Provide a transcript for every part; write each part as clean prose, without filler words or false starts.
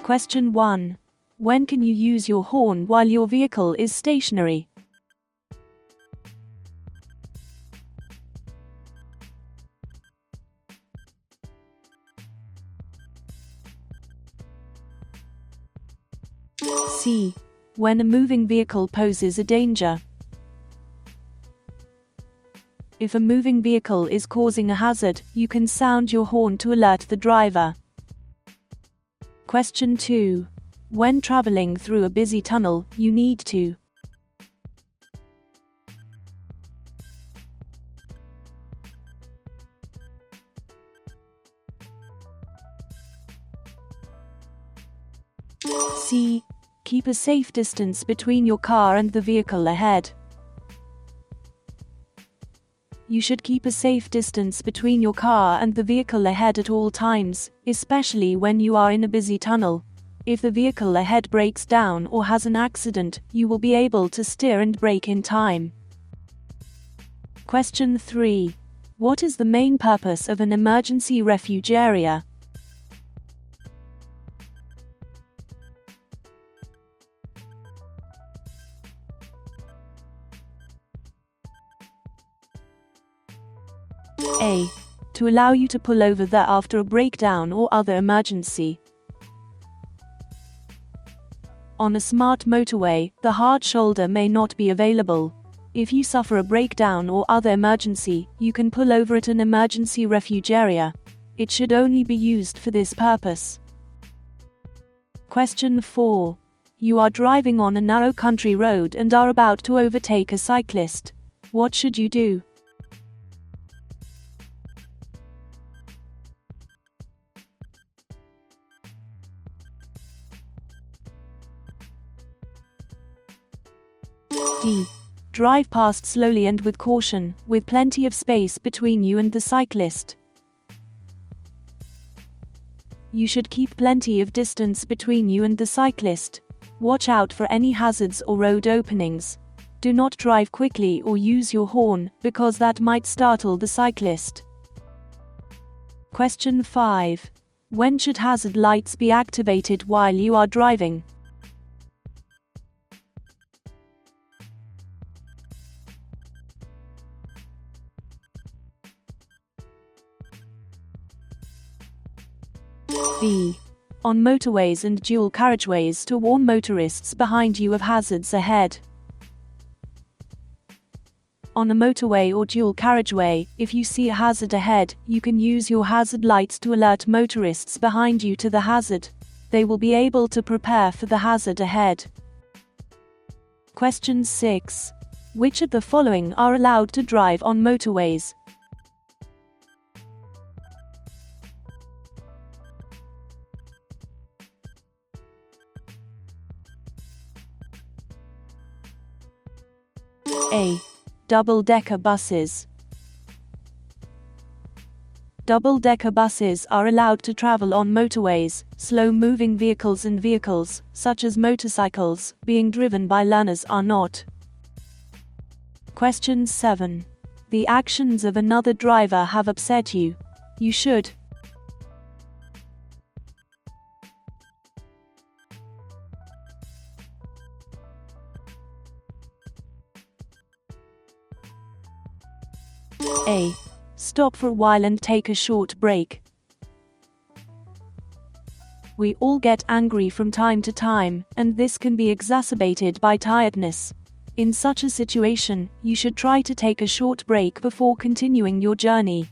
Question 1. When can you use your horn while your vehicle is stationary? C. When a moving vehicle poses a danger. If a moving vehicle is causing a hazard, you can sound your horn to alert the driver. Question 2. When traveling through a busy tunnel, you need to C. Keep a safe distance between your car and the vehicle ahead. You should keep a safe distance between your car and the vehicle ahead at all times, especially when you are in a busy tunnel. If the vehicle ahead breaks down or has an accident, you will be able to steer and brake in time. Question 3. What is the main purpose of an emergency refuge area? A. To allow you to pull over there after a breakdown or other emergency. On a smart motorway, the hard shoulder may not be available. If you suffer a breakdown or other emergency, you can pull over at an emergency refuge area. It should only be used for this purpose. Question 4. You are driving on a narrow country road and are about to overtake a cyclist. What should you do? D. Drive past slowly and with caution, with plenty of space between you and the cyclist. You should keep plenty of distance between you and the cyclist. Watch out for any hazards or road openings. Do not drive quickly or use your horn, because that might startle the cyclist. Question 5. When should hazard lights be activated while you are driving? B. On motorways and dual carriageways to warn motorists behind you of hazards ahead. On a motorway or dual carriageway, if you see a hazard ahead, you can use your hazard lights to alert motorists behind you to the hazard. They will be able to prepare for the hazard ahead. Question 6. Which of the following are allowed to drive on motorways? A. Double-decker buses. Double-decker buses are allowed to travel on motorways. Slow-moving vehicles and vehicles, such as motorcycles, being driven by learners are not. Question 7. The actions of another driver have upset you. You should A. Stop for a while and take a short break. We all get angry from time to time, and this can be exacerbated by tiredness. In such a situation, you should try to take a short break before continuing your journey.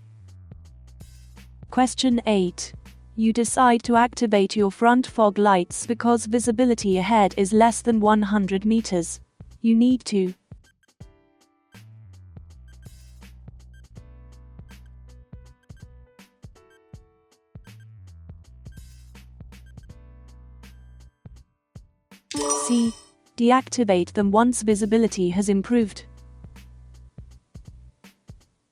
Question 8. You decide to activate your front fog lights because visibility ahead is less than 100 meters. You need to C. Deactivate them once visibility has improved.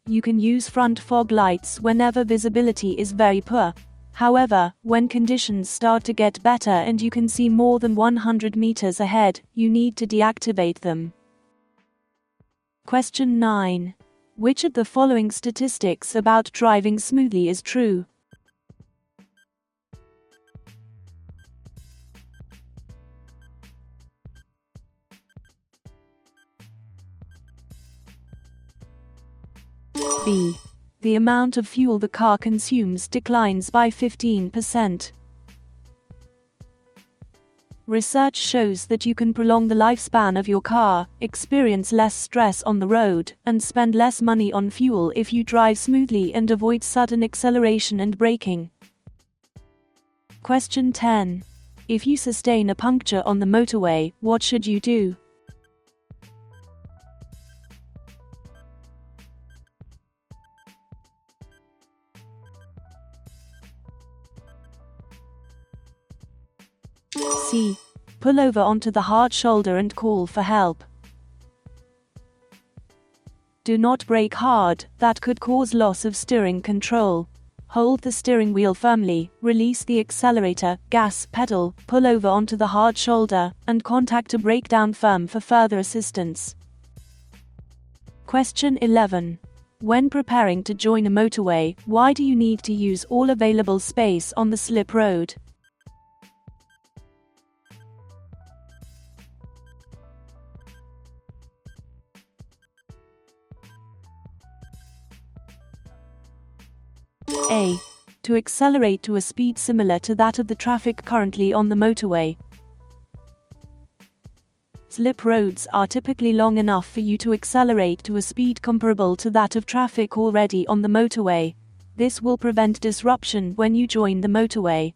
You can use front fog lights whenever visibility is very poor. However, when conditions start to get better and you can see more than 100 meters ahead, you need to deactivate them. Question 9. Which of the following statistics about driving smoothly is true? B. The amount of fuel the car consumes declines by 15%. Research shows that you can prolong the lifespan of your car, experience less stress on the road, and spend less money on fuel if you drive smoothly and avoid sudden acceleration and braking. Question 10. If you sustain a puncture on the motorway, what should you do? C. Pull over onto the hard shoulder and call for help. Do not brake hard, that could cause loss of steering control. Hold the steering wheel firmly, release the accelerator, gas pedal, pull over onto the hard shoulder, and contact a breakdown firm for further assistance. Question 11. When preparing to join a motorway, why do you need to use all available space on the slip road? A. To accelerate to a speed similar to that of the traffic currently on the motorway. Slip roads are typically long enough for you to accelerate to a speed comparable to that of traffic already on the motorway. This will prevent disruption when you join the motorway.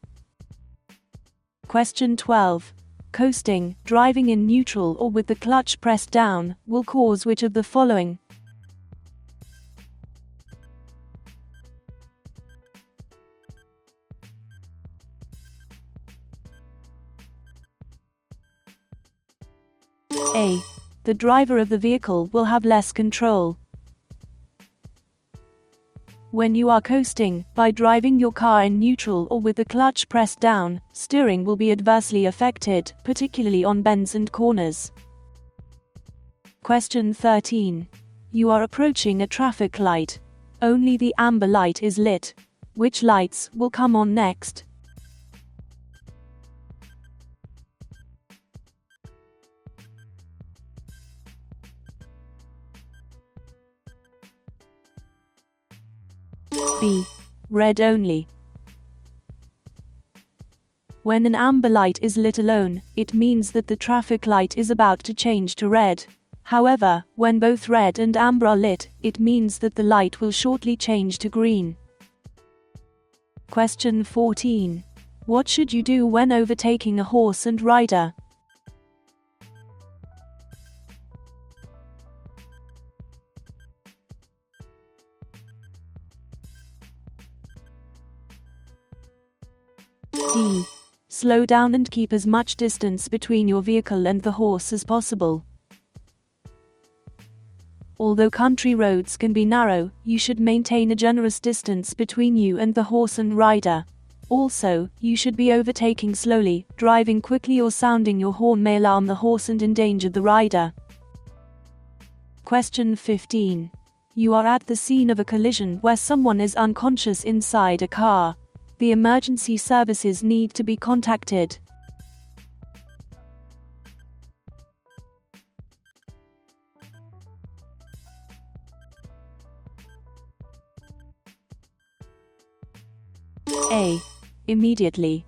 Question 12. Coasting, driving in neutral or with the clutch pressed down, will cause which of the following? A. The driver of the vehicle will have less control. When you are coasting, by driving your car in neutral or with the clutch pressed down, steering will be adversely affected, particularly on bends and corners. Question 13. You are approaching a traffic light. Only the amber light is lit. Which lights will come on next? B. Red only. When an amber light is lit alone, it means that the traffic light is about to change to red. However, when both red and amber are lit, it means that the light will shortly change to green. Question 14. What should you do when overtaking a horse and rider? D. Slow down and keep as much distance between your vehicle and the horse as possible. Although country roads can be narrow, you should maintain a generous distance between you and the horse and rider. Also, you should be overtaking slowly, driving quickly or sounding your horn may alarm the horse and endanger the rider. Question 15. You are at the scene of a collision where someone is unconscious inside a car. The emergency services need to be contacted. A. Immediately.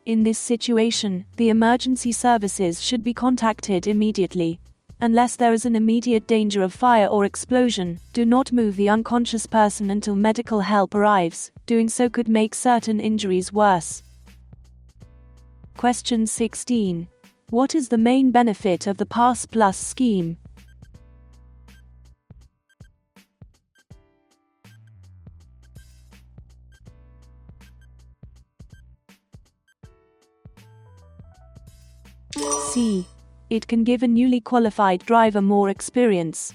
In this situation, the emergency services should be contacted immediately. Unless there is an immediate danger of fire or explosion, do not move the unconscious person until medical help arrives. Doing so could make certain injuries worse. Question 16. What is the main benefit of the Pass Plus scheme? C. It can give a newly qualified driver more experience.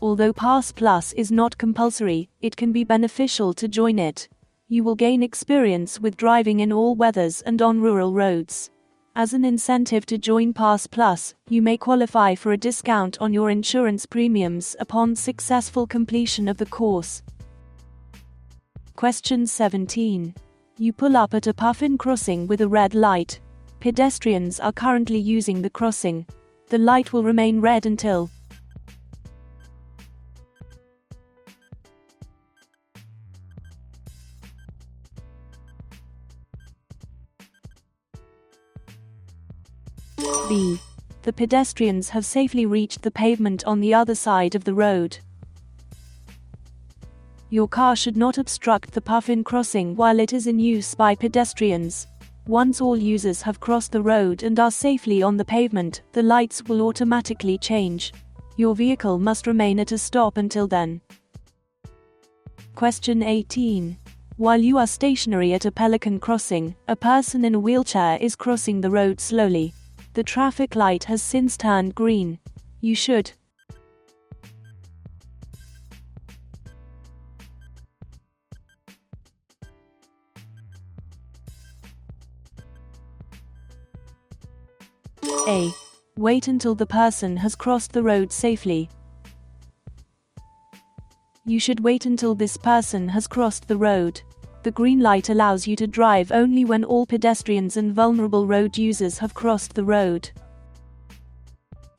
Although Pass Plus is not compulsory, it can be beneficial to join it. You will gain experience with driving in all weathers and on rural roads. As an incentive to join Pass Plus, you may qualify for a discount on your insurance premiums upon successful completion of the course. Question 17. You pull up at a Puffin crossing with a red light. Pedestrians are currently using the crossing. The light will remain red until the pedestrians have safely reached the pavement on the other side of the road. Your car should not obstruct the Puffin crossing while it is in use by pedestrians. Once all users have crossed the road and are safely on the pavement, the lights will automatically change. Your vehicle must remain at a stop until then. Question 18. While you are stationary at a Pelican crossing, a person in a wheelchair is crossing the road slowly. The traffic light has since turned green. You should A. Wait until the person has crossed the road safely. You should wait until this person has crossed the road. The green light allows you to drive only when all pedestrians and vulnerable road users have crossed the road.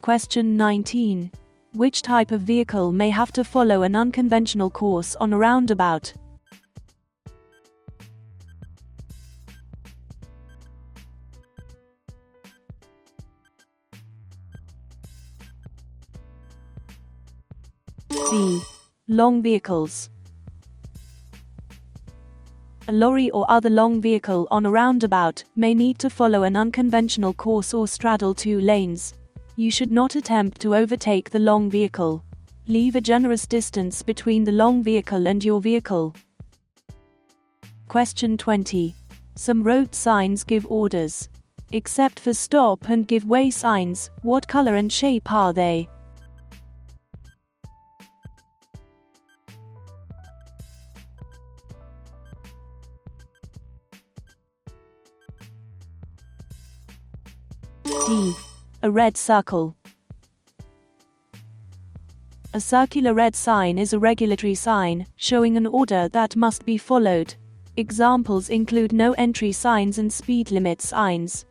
Question 19. Which type of vehicle may have to follow an unconventional course on a roundabout? B. Long vehicles. A lorry or other long vehicle on a roundabout may need to follow an unconventional course or straddle two lanes. You should not attempt to overtake the long vehicle. Leave a generous distance between the long vehicle and your vehicle. Question 20. Some road signs give orders. Except for stop and give way signs, what color and shape are they? D. A red circle. A circular red sign is a regulatory sign, showing an order that must be followed. Examples include no entry signs and speed limit signs.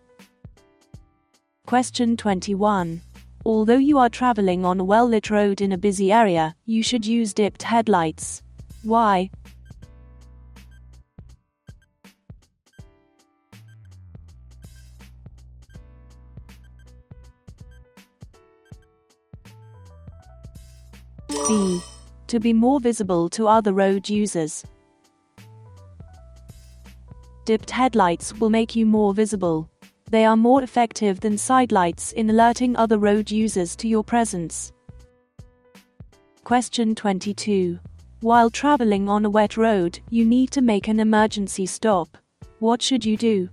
Question 21. Although you are traveling on a well-lit road in a busy area, you should use dipped headlights. Why? B. To be more visible to other road users. Dipped headlights will make you more visible. They are more effective than sidelights in alerting other road users to your presence. Question 22. While traveling on a wet road, you need to make an emergency stop. What should you do?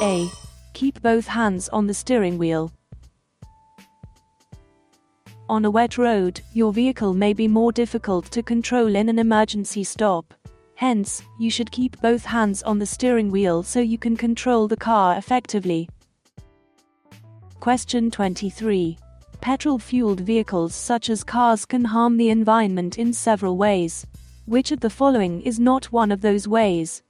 A. Keep both hands on the steering wheel. On a wet road, your vehicle may be more difficult to control in an emergency stop. Hence, you should keep both hands on the steering wheel so you can control the car effectively. Question 23. Petrol-fueled vehicles such as cars can harm the environment in several ways. Which of the following is not one of those ways?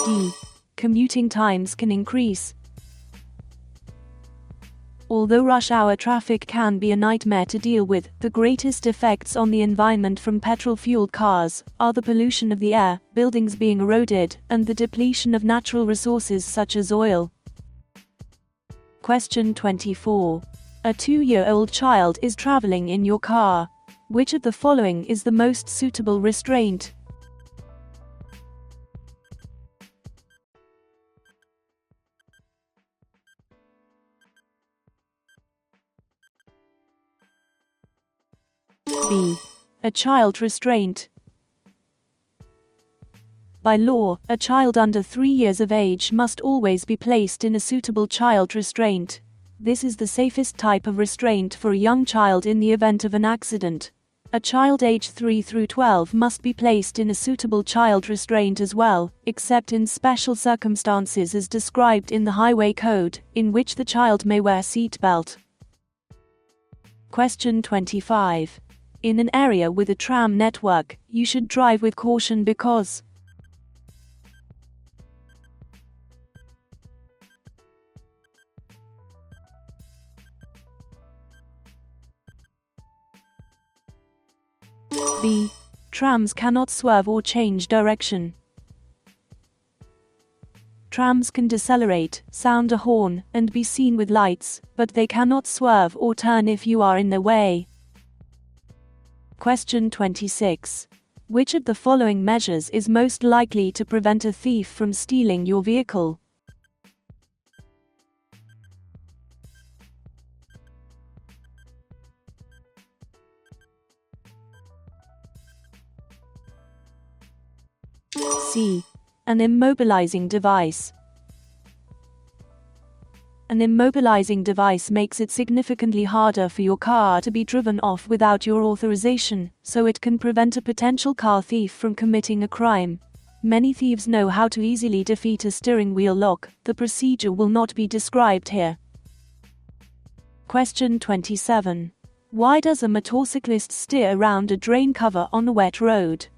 D. Commuting times can increase. Although rush hour traffic can be a nightmare to deal with, the greatest effects on the environment from petrol-fueled cars are the pollution of the air, buildings being eroded, and the depletion of natural resources such as oil. Question 24. A 2-year-old child is traveling in your car. Which of the following is the most suitable restraint? B. A child restraint. By law, a child under 3 years of age must always be placed in a suitable child restraint. This is the safest type of restraint for a young child in the event of an accident. A child aged 3 through 12 must be placed in a suitable child restraint as well, except in special circumstances as described in the Highway Code, in which the child may wear seat belt. Question 25. In an area with a tram network, you should drive with caution because B. Trams cannot swerve or change direction. Trams can decelerate, sound a horn, and be seen with lights, but they cannot swerve or turn if you are in their way. Question 26. Which of the following measures is most likely to prevent a thief from stealing your vehicle? C. An immobilizing device. An immobilizing device makes it significantly harder for your car to be driven off without your authorization, so it can prevent a potential car thief from committing a crime. Many thieves know how to easily defeat a steering wheel lock. The procedure will not be described here. Question 27. Why does a motorcyclist steer around a drain cover on a wet road?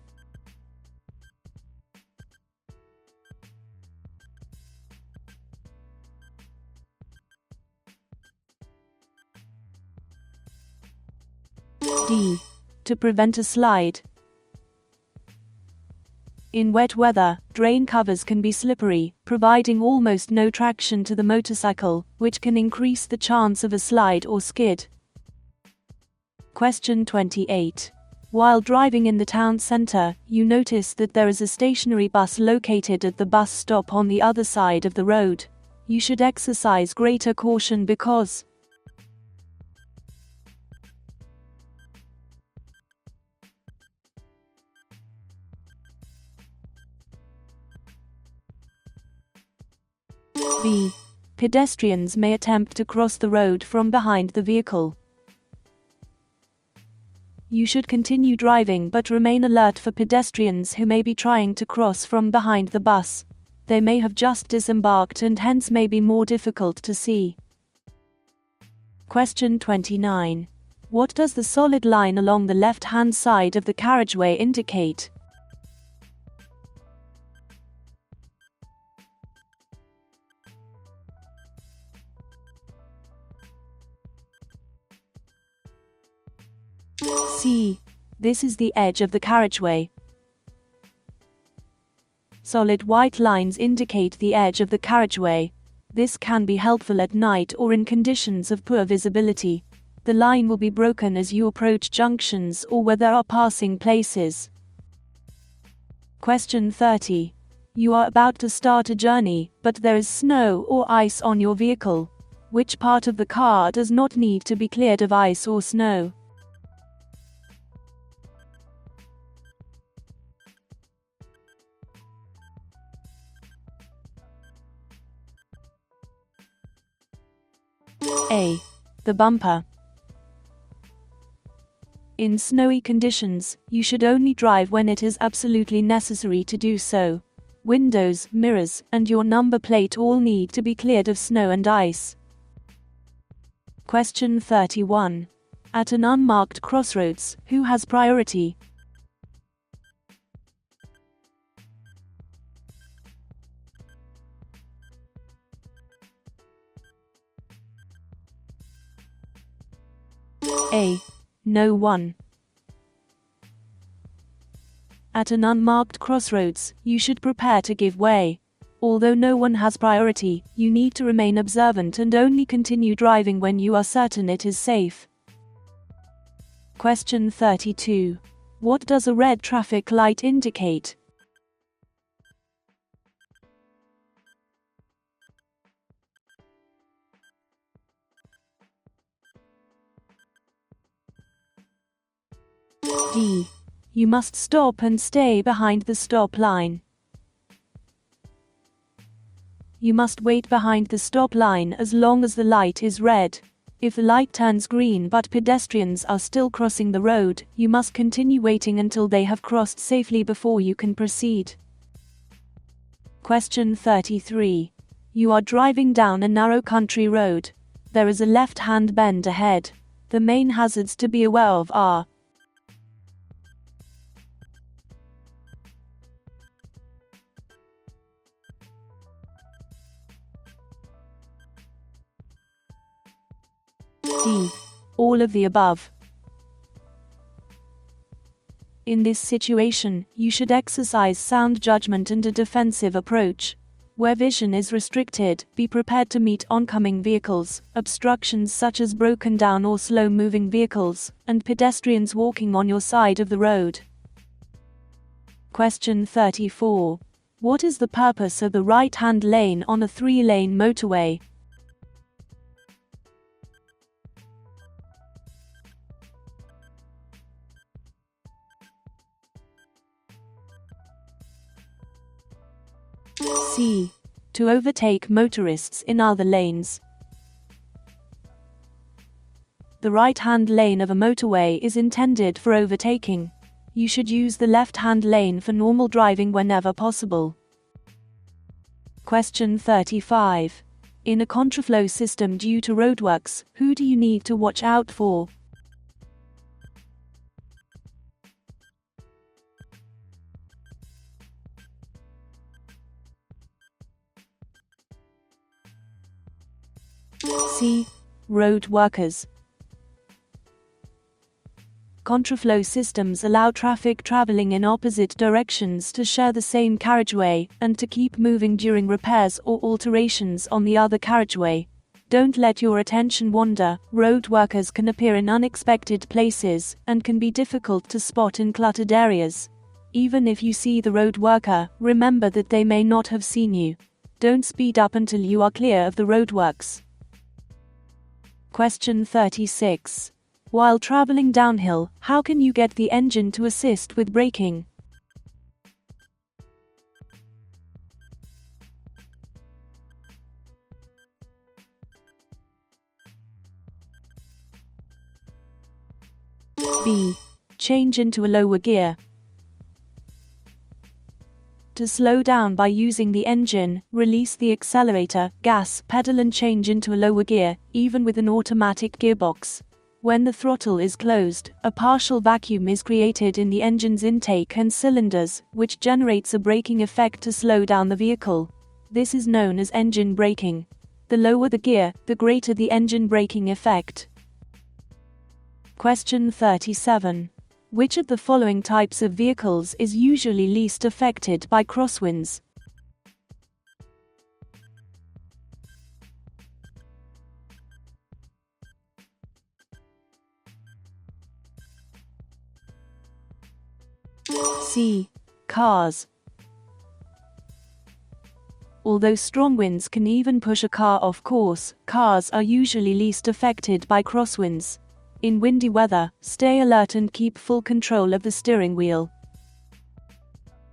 D. To prevent a slide. In wet weather, drain covers can be slippery, providing almost no traction to the motorcycle, which can increase the chance of a slide or skid. Question 28. While driving in the town center, you notice that there is a stationary bus located at the bus stop on the other side of the road. You should exercise greater caution because B. Pedestrians may attempt to cross the road from behind the vehicle. You should continue driving but remain alert for pedestrians who may be trying to cross from behind the bus. They may have just disembarked and hence may be more difficult to see. Question 29. What does the solid line along the left-hand side of the carriageway indicate? C. This is the edge of the carriageway. Solid white lines indicate the edge of the carriageway. This can be helpful at night or in conditions of poor visibility. The line will be broken as you approach junctions or where there are passing places. Question 30. You are about to start a journey, but there is snow or ice on your vehicle. Which part of the car does not need to be cleared of ice or snow? A. The bumper. In snowy conditions, you should only drive when it is absolutely necessary to do so. Windows, mirrors, and your number plate all need to be cleared of snow and ice. Question 31. At an unmarked crossroads, who has priority? A. No one. At an unmarked crossroads, you should prepare to give way. Although no one has priority, you need to remain observant and only continue driving when you are certain it is safe. Question 32. What does a red traffic light indicate? D. You must stop and stay behind the stop line. You must wait behind the stop line as long as the light is red. If the light turns green but pedestrians are still crossing the road, you must continue waiting until they have crossed safely before you can proceed. Question 33. You are driving down a narrow country road. There is a left-hand bend ahead. The main hazards to be aware of are D. All of the above. In this situation, you should exercise sound judgment and a defensive approach. Where vision is restricted, be prepared to meet oncoming vehicles, obstructions such as broken down or slow-moving vehicles, and pedestrians walking on your side of the road. Question 34. What is the purpose of the right-hand lane on a 3-lane motorway? C. To overtake motorists in other lanes. The right-hand lane of a motorway is intended for overtaking. You should use the left-hand lane for normal driving whenever possible. Question 35. In a contraflow system due to roadworks, who do you need to watch out for? C. Road workers. Contraflow systems allow traffic traveling in opposite directions to share the same carriageway, and to keep moving during repairs or alterations on the other carriageway. Don't let your attention wander. Road workers can appear in unexpected places, and can be difficult to spot in cluttered areas. Even if you see the road worker, remember that they may not have seen you. Don't speed up until you are clear of the roadworks. Question 36. While traveling downhill, how can you get the engine to assist with braking? B. Change into a lower gear. To slow down by using the engine, release the accelerator, gas pedal and change into a lower gear, even with an automatic gearbox. When the throttle is closed, a partial vacuum is created in the engine's intake and cylinders, which generates a braking effect to slow down the vehicle. This is known as engine braking. The lower the gear, the greater the engine braking effect. Question 37. Which of the following types of vehicles is usually least affected by crosswinds? C. Cars. Although strong winds can even push a car off course, cars are usually least affected by crosswinds. In windy weather, stay alert and keep full control of the steering wheel.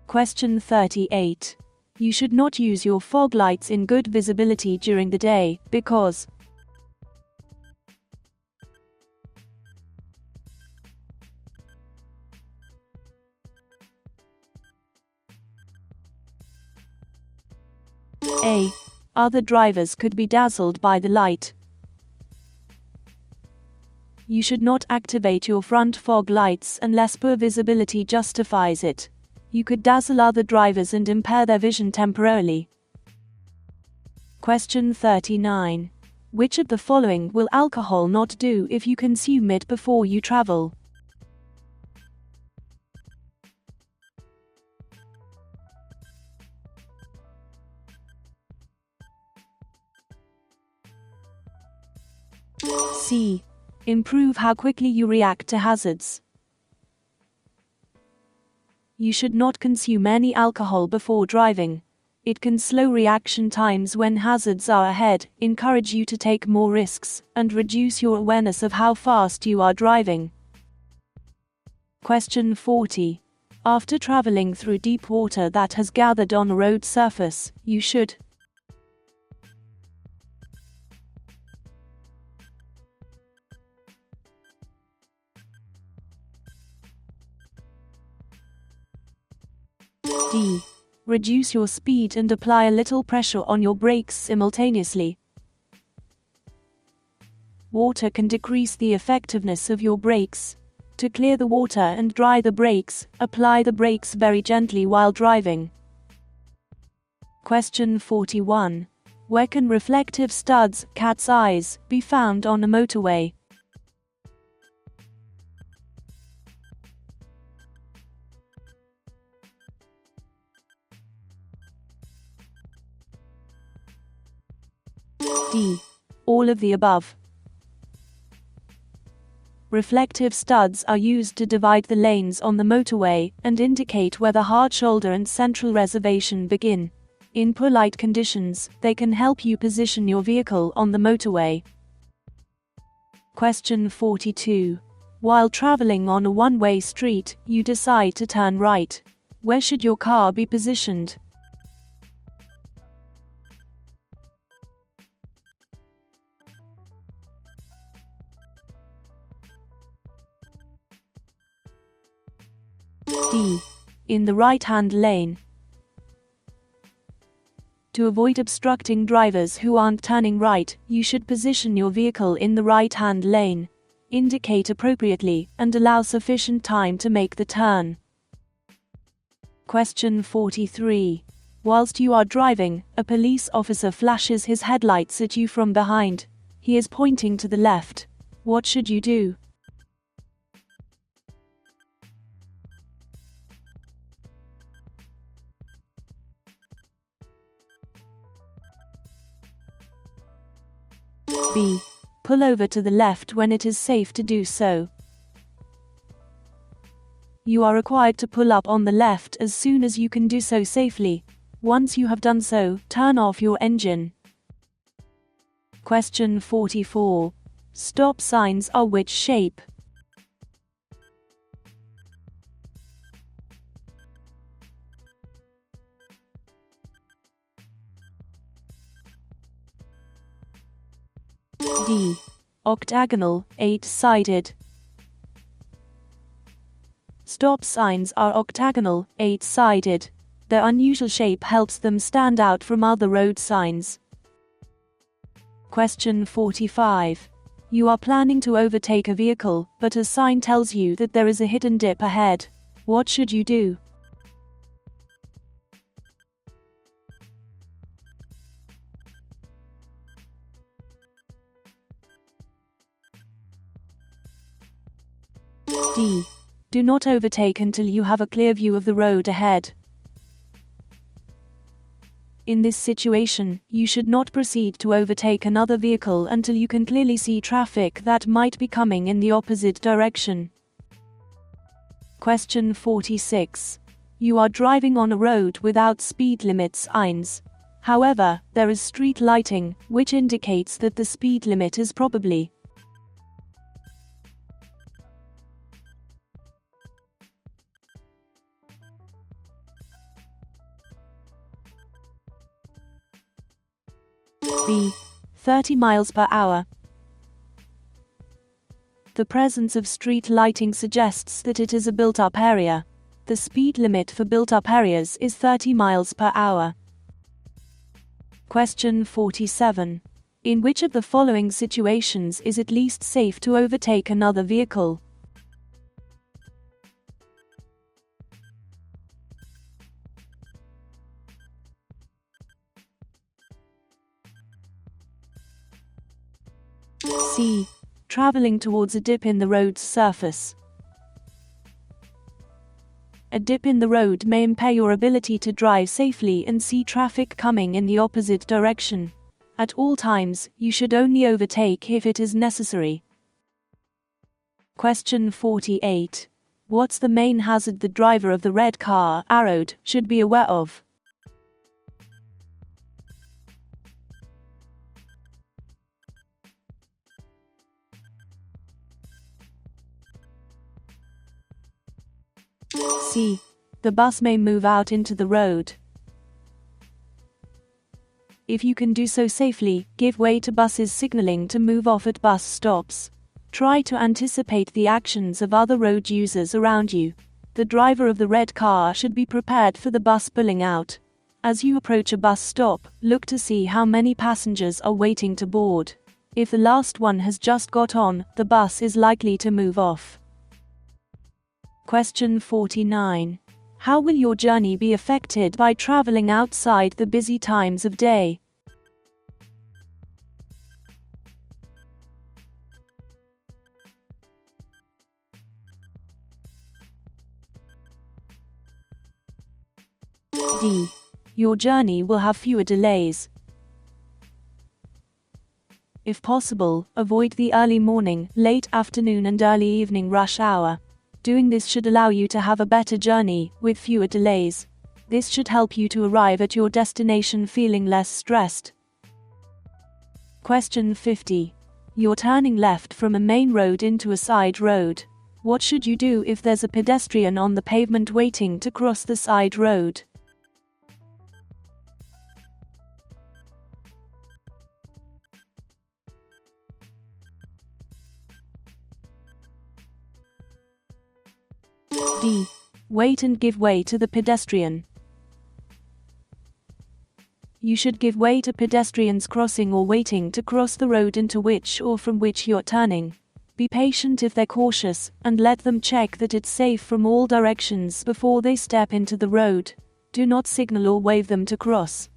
Question 38. You should not use your fog lights in good visibility during the day, because A. Other drivers could be dazzled by the light. You should not activate your front fog lights unless poor visibility justifies it. You could dazzle other drivers and impair their vision temporarily. Question 39. Which of the following will alcohol not do if you consume it before you travel? C. Improve how quickly you react to hazards. You should not consume any alcohol before driving. It can slow reaction times when hazards are ahead, encourage you to take more risks, and reduce your awareness of how fast you are driving. Question 40. After traveling through deep water that has gathered on a road surface, you should D. Reduce your speed and apply a little pressure on your brakes simultaneously. Water can decrease the effectiveness of your brakes. To clear the water and dry the brakes, apply the brakes very gently while driving. Question 41. Where can reflective studs, cat's eyes, be found on a motorway? D. All of the above. Reflective studs are used to divide the lanes on the motorway and indicate where the hard shoulder and central reservation begin. In polite conditions, they can help you position your vehicle on the motorway. Question 42. While traveling on a one-way street, you decide to turn right. Where should your car be positioned? D. In the right-hand lane. To avoid obstructing drivers who aren't turning right, you should position your vehicle in the right-hand lane. Indicate appropriately, and allow sufficient time to make the turn. Question 43. Whilst you are driving, a police officer flashes his headlights at you from behind. He is pointing to the left. What should you do? B. Pull over to the left when it is safe to do so. You are required to pull up on the left as soon as you can do so safely. Once you have done so, turn off your engine. Question 44. Stop signs are which shape? D. Octagonal, 8-sided. Stop signs are octagonal, 8-sided. Their unusual shape helps them stand out from other road signs. Question 45. You are planning to overtake a vehicle, but a sign tells you that there is a hidden dip ahead. What should you do? D. Do not overtake until you have a clear view of the road ahead. In this situation, you should not proceed to overtake another vehicle until you can clearly see traffic that might be coming in the opposite direction. Question 46. You are driving on a road without speed limit signs. However, there is street lighting, which indicates that the speed limit is probably B. 30 miles per hour. The presence of street lighting suggests that it is a built-up area. The speed limit for built-up areas is 30 miles per hour. Question 47. In which of the following situations is it least safe to overtake another vehicle? C. Traveling towards a dip in the road's surface. A dip in the road may impair your ability to drive safely and see traffic coming in the opposite direction. At all times, you should only overtake if it is necessary. Question 48. What's the main hazard the driver of the red car, arrowed, should be aware of? C. The bus may move out into the road. If you can do so safely, give way to buses signaling to move off at bus stops. Try to anticipate the actions of other road users around you. The driver of the red car should be prepared for the bus pulling out. As you approach a bus stop, look to see how many passengers are waiting to board. If the last one has just got on, the bus is likely to move off. Question 49. How will your journey be affected by traveling outside the busy times of day? D. Your journey will have fewer delays. If possible, avoid the early morning, late afternoon and early evening rush hour. Doing this should allow you to have a better journey, with fewer delays. This should help you to arrive at your destination feeling less stressed. Question 50. You're turning left from a main road into a side road. What should you do if there's a pedestrian on the pavement waiting to cross the side road? D. Wait and give way to the pedestrian. You should give way to pedestrians crossing or waiting to cross the road into which or from which you're turning. Be patient if they're cautious, and let them check that it's safe from all directions before they step into the road. Do not signal or wave them to cross.